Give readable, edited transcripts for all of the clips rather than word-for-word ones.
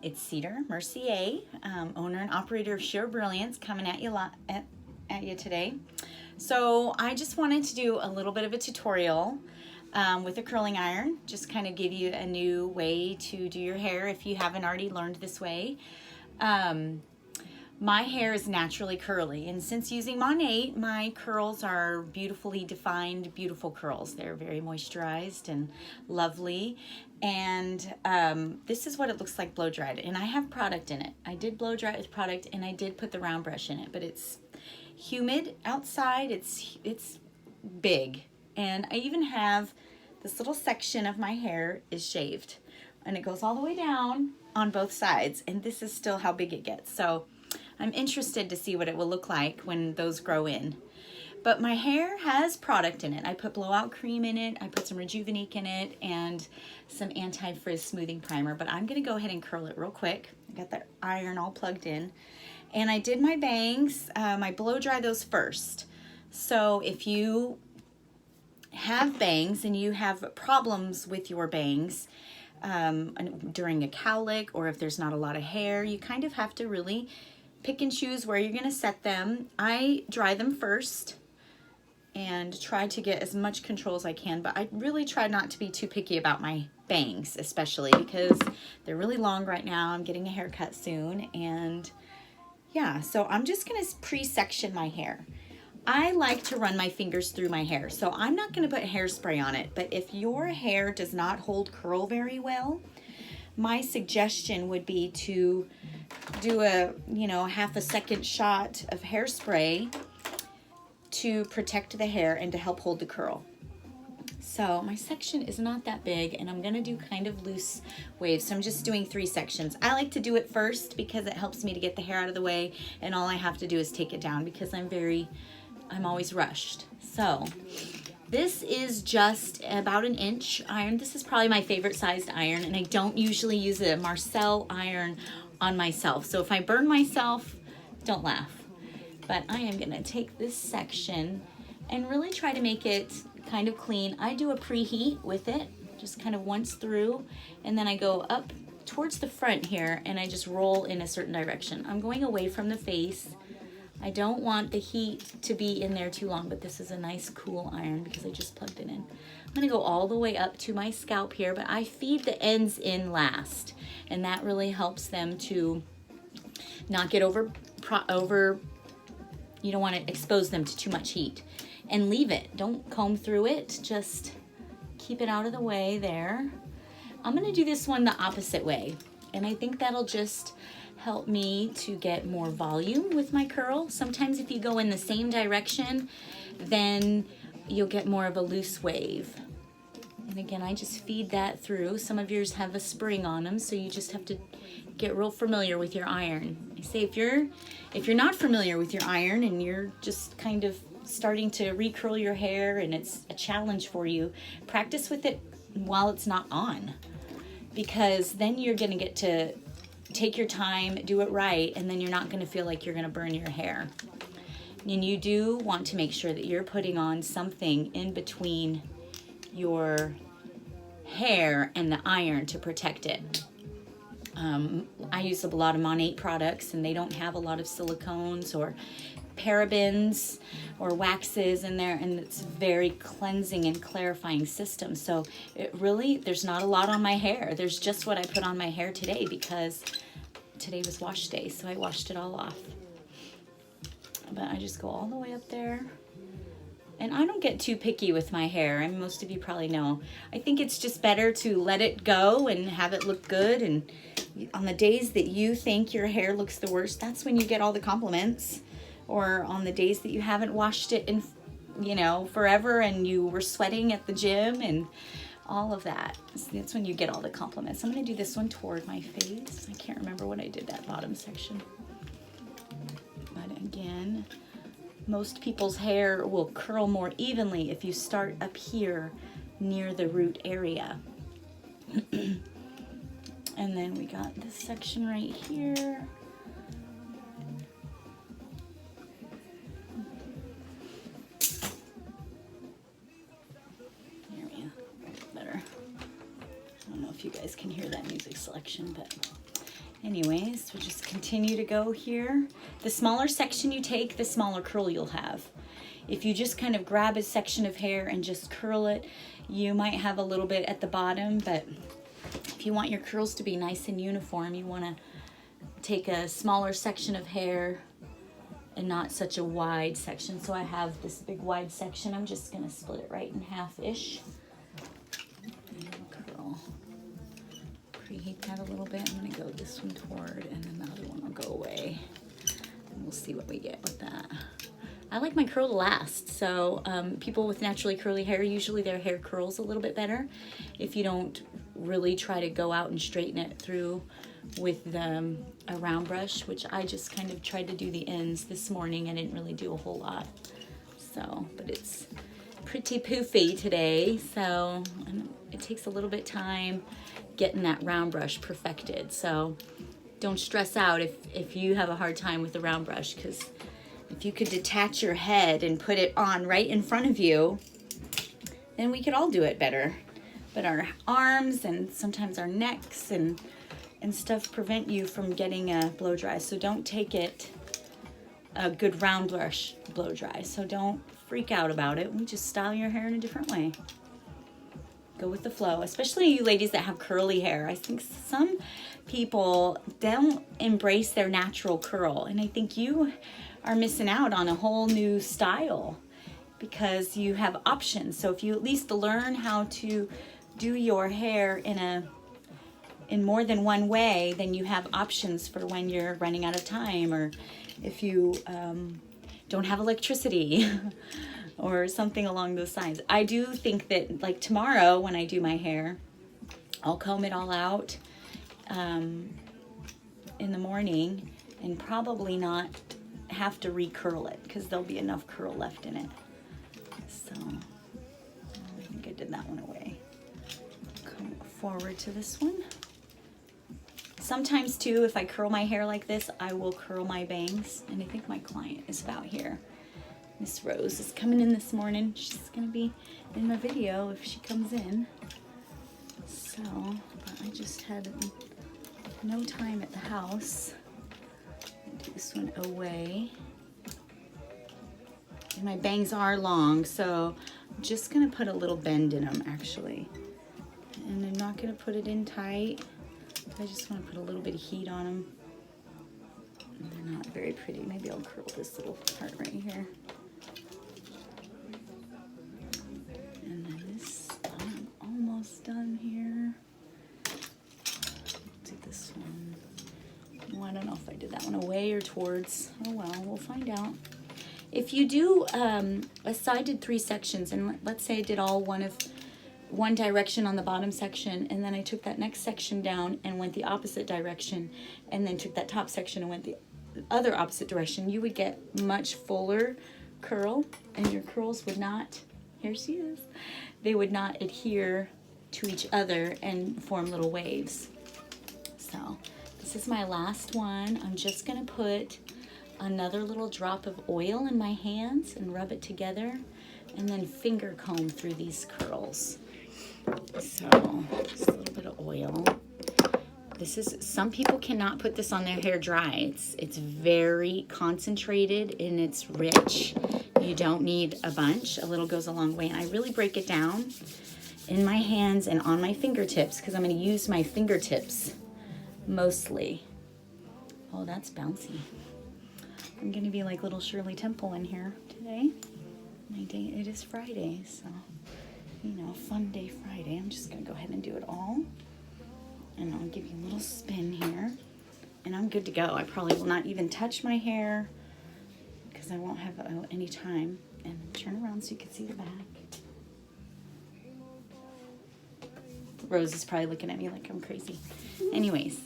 It's Cedar Mercier, owner and operator of Sheer Brilliance, coming at you today. So I just wanted to do a little bit of a tutorial with a curling iron, just kind of give you a new way to do your hair if you haven't already learned this way. My hair is naturally curly, and since using Monat, my curls are beautifully defined, beautiful curls. They're very moisturized and lovely, and this is what it looks like blow dried, and I have product in it. I did blow dry it with product, and I did put the round brush in it, but it's humid outside. It's big, and I even have this little section of my hair is shaved, and it goes all the way down on both sides, and this is still how big it gets. So I'm interested to see what it will look like when those grow in. But my hair has product in it. I put blowout cream in it, I put some Rejuvenique in it, and some anti-frizz smoothing primer. But I'm gonna go ahead and curl it real quick. I got that iron all plugged in. And I did my bangs. I blow dry those first. So if you have bangs and you have problems with your bangs during a cowlick, or if there's not a lot of hair, you kind of have to really pick and choose where you're gonna set them. I dry them first and try to get as much control as I can, but I really try not to be too picky about my bangs, especially because they're really long right now. I'm getting a haircut soon, and yeah, so I'm just gonna pre-section my hair. I like to run my fingers through my hair, so I'm not gonna put hairspray on it, but if your hair does not hold curl very well, my suggestion would be to do a, half a second shot of hairspray to protect the hair and to help hold the curl. So my section is not that big, and I'm gonna do kind of loose waves. So I'm just doing 3 sections. I like to do it first because it helps me to get the hair out of the way, and all I have to do is take it down because I'm always rushed. So this is just about 1 inch iron. This is probably my favorite sized iron, and I don't usually use a Marcel iron on myself. So if I burn myself, don't laugh. But I am gonna take this section and really try to make it kind of clean. I do a preheat with it, just kind of once through, and then I go up towards the front here and I just roll in a certain direction. I'm going away from the face. I don't want the heat to be in there too long, but this is a nice cool iron because I just plugged it in. I'm gonna go all the way up to my scalp here, but I feed the ends in last, and that really helps them to not get over, you don't wanna expose them to too much heat. And leave it, don't comb through it, just keep it out of the way there. I'm gonna do this one the opposite way, and I think that'll just help me to get more volume with my curl. Sometimes if you go in the same direction, then you'll get more of a loose wave. And again, I just feed that through. Some of yours have a spring on them, so you just have to get real familiar with your iron. I say if you're not familiar with your iron and you're just kind of starting to recurl your hair and it's a challenge for you, practice with it while it's not on, because then you're gonna get to take your time, do it right, and then you're not gonna feel like you're gonna burn your hair. And you do want to make sure that you're putting on something in between your hair and the iron to protect it. I use a lot of Monat products, and they don't have a lot of silicones or parabens or waxes in there, and it's very cleansing and clarifying system. So there's not a lot on my hair. There's just what I put on my hair today because today was wash day, so I washed it all off. But I just go all the way up there. And I don't get too picky with my hair, and most of you probably know. I think it's just better to let it go and have it look good, and on the days that you think your hair looks the worst, that's when you get all the compliments. Or on the days that you haven't washed it in, forever, and you were sweating at the gym and all of that. That's when you get all the compliments. I'm gonna do this one toward my face. I can't remember when I did that bottom section. But again, most people's hair will curl more evenly if you start up here near the root area. And then we got this section right here. Better. I don't know if you guys can hear that music selection, but Anyways, we'll just continue to go here. The smaller section you take, the smaller curl you'll have. If you just kind of grab a section of hair and just curl it, you might have a little bit at the bottom, but if you want your curls to be nice and uniform, you want to take a smaller section of hair and not such a wide section. So I have this big wide section. I'm just going to split it right in half-ish. Curl. Preheat that a little bit. I'm going to go this one toward, and then the other one will go away. And we'll see what we get with that. I like my curl to last, so people with naturally curly hair, usually their hair curls a little bit better if you don't really try to go out and straighten it through with a round brush, which I just kind of tried to do the ends this morning. I didn't really do a whole lot, so, but it's pretty poofy today, so it takes a little bit of time getting that round brush perfected. So don't stress out if you have a hard time with the round brush, because if you could detach your head and put it on right in front of you, then we could all do it better. But our arms and sometimes our necks and stuff prevent you from getting a blow dry. So don't take it a good round brush blow dry. So don't freak out about it. We just style your hair in a different way. Go with the flow, especially you ladies that have curly hair. I think some people don't embrace their natural curl, and I think you are missing out on a whole new style because you have options. So if you at least learn how to do your hair in more than one way, then you have options for when you're running out of time, or if you don't have electricity or something along those lines. I do think that, like tomorrow when I do my hair, I'll comb it all out in the morning and probably not have to recurl it because there'll be enough curl left in it. So I think I did that one away. Come forward to this one. Sometimes too, if I curl my hair like this, I will curl my bangs, and I think my client is about here. Miss Rose is coming in this morning. She's gonna be in my video if she comes in. So, but I just had no time at the house. Do this one away. And my bangs are long, so I'm just gonna put a little bend in them actually. And I'm not gonna put it in tight. I just want to put a little bit of heat on them. They're not very pretty. Maybe I'll curl this little part right here. And then this, I'm almost done here. Do this one. Well, I don't know if I did that one away or towards. Oh well, we'll find out. If you do, so I did 3 sections, and let's say I did all one direction on the bottom section, and then I took that next section down and went the opposite direction, and then took that top section and went the other opposite direction, you would get much fuller curl, and your curls would not, here she is, they would not adhere to each other and form little waves. So this is my last one. I'm just gonna put another little drop of oil in my hands and rub it together, and then finger comb through these curls. So just a little bit of oil. This is, some people cannot put this on their hair dry. It's very concentrated and it's rich. You don't need a bunch. A little goes a long way. And I really break it down in my hands and on my fingertips because I'm going to use my fingertips mostly. Oh, that's bouncy. I'm going to be like little Shirley Temple in here today. My day, it is Friday, so you know, fun day Friday. I'm just gonna go ahead and do it all. And I'll give you a little spin here. And I'm good to go. I probably will not even touch my hair because I won't have any time. And turn around so you can see the back. Rose is probably looking at me like I'm crazy. Anyways,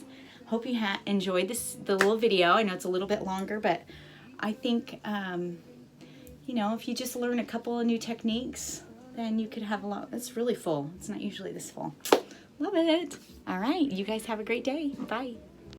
hope you enjoyed the little video. I know it's a little bit longer, but I think, you know, if you just learn a couple of new techniques, then you could have a lot. It's really full. It's not usually this full. Love it. All right. You guys have a great day. Bye.